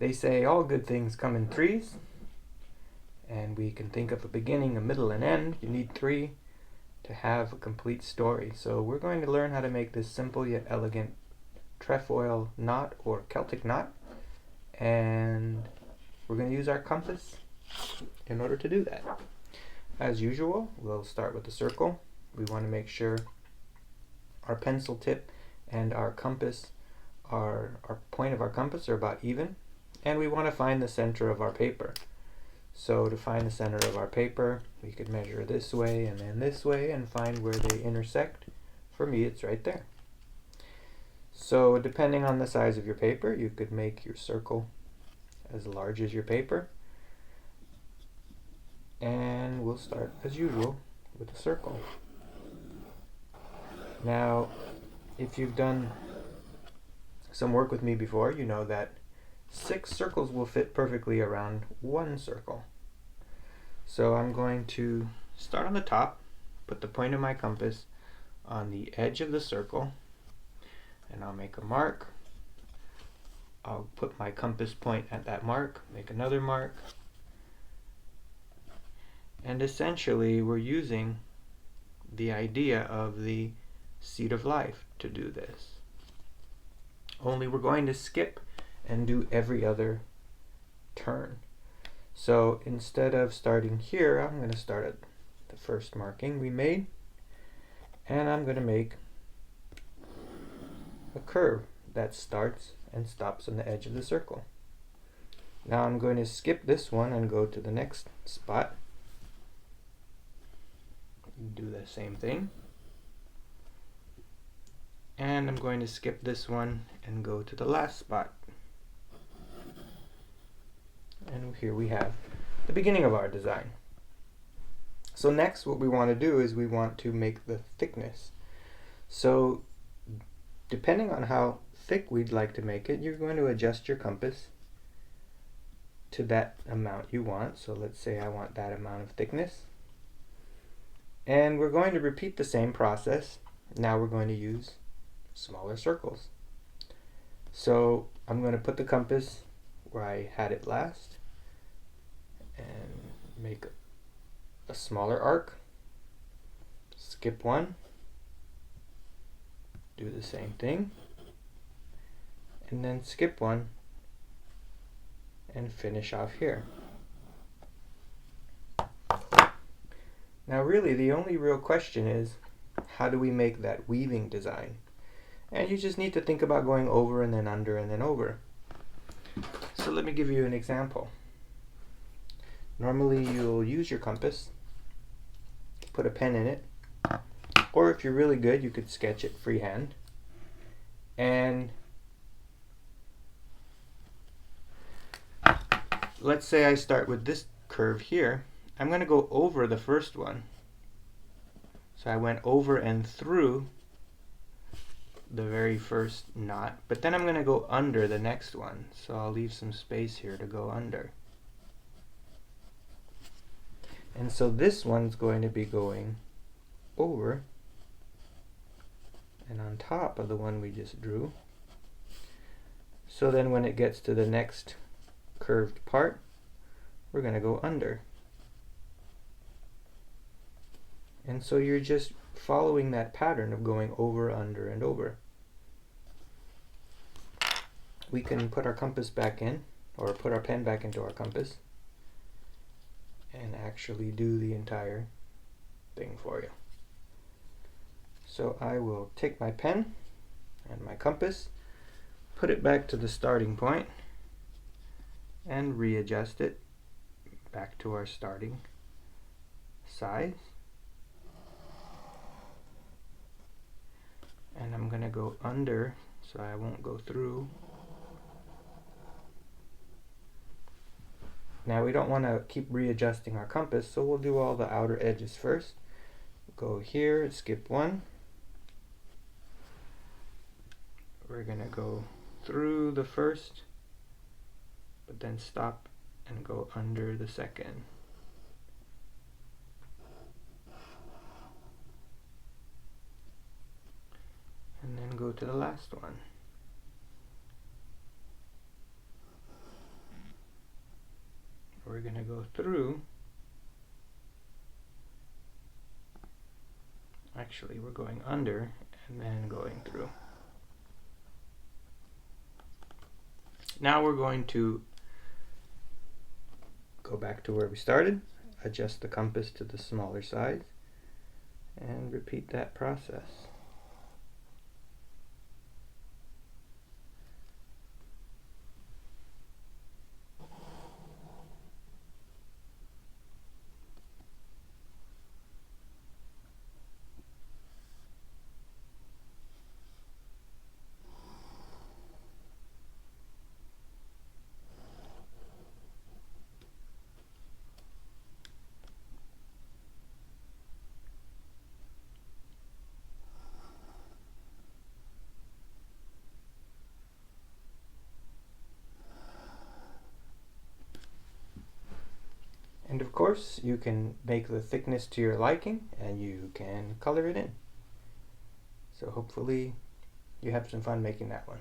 They say all good things come in threes, and we can think of a beginning, a middle, and end. You need three to have a complete story. So we're going to learn how to make this simple yet elegant trefoil knot or Celtic knot, and we're going to use our compass in order to do that. As usual, we'll start with the circle. We want to make sure our pencil tip and our compass, our point of our compass are about even, and we want to find the center of our paper. So to find the center of our paper, we could measure this way and then this way and find where they intersect. For me, it's right there. So depending on the size of your paper, you could make your circle as large as your paper. And we'll start, as usual, with a circle. Now, if you've done some work with me before, you know that 6 circles will fit perfectly around one circle. So I'm going to start on the top, put the point of my compass on the edge of the circle, and I'll make a mark. I'll put my compass point at that mark, make another mark, and essentially we're using the idea of the seed of life to do this. Only we're going to skip and do every other turn. So instead of starting here, I'm going to start at the first marking we made, and I'm going to make a curve that starts and stops on the edge of the circle. Now I'm going to skip this one and go to the next spot. Do the same thing. And I'm going to skip this one and go to the last spot. And here we have the beginning of our design. So next what we want to do is we want to make the thickness. So depending on how thick we'd like to make it, you're going to adjust your compass to that amount you want. So let's say I want that amount of thickness. And we're going to repeat the same process. Now we're going to use smaller circles. So I'm going to put the compass where I had it last and make a smaller arc, skip one, do the same thing, and then skip one and finish off here. Now really the only real question is, how do we make that weaving design? And you just need to think about going over and then under and then over. So let me give you an example. Normally you'll use your compass, put a pen in it, or if you're really good you could sketch it freehand. And let's say I start with this curve here. I'm going to go over the first one. So I went over and through the very first knot, but then I'm going to go under the next one. So I'll leave some space here to go under. And so this one's going to be going over and on top of the one we just drew. So then when it gets to the next curved part, we're going to go under. And so you're just following that pattern of going over, under, and over. We can put our compass back in, or put our pen back into our compass, and actually do the entire thing for you. So I will take my pen and my compass, put it back to the starting point, and readjust it back to our starting size. And I'm going to go under so I won't go through. Now we don't want to keep readjusting our compass, so we'll do all the outer edges first. Go here, skip one. We're going to go through the first, but then stop and go under the second. And then go to the last one. we're going to go through. Actually, we're going under and then going through. Now we're going to go back to where we started, adjust the compass to the smaller size, and repeat that process. And of course, you can make the thickness to your liking and you can color it in. So hopefully you have some fun making that one.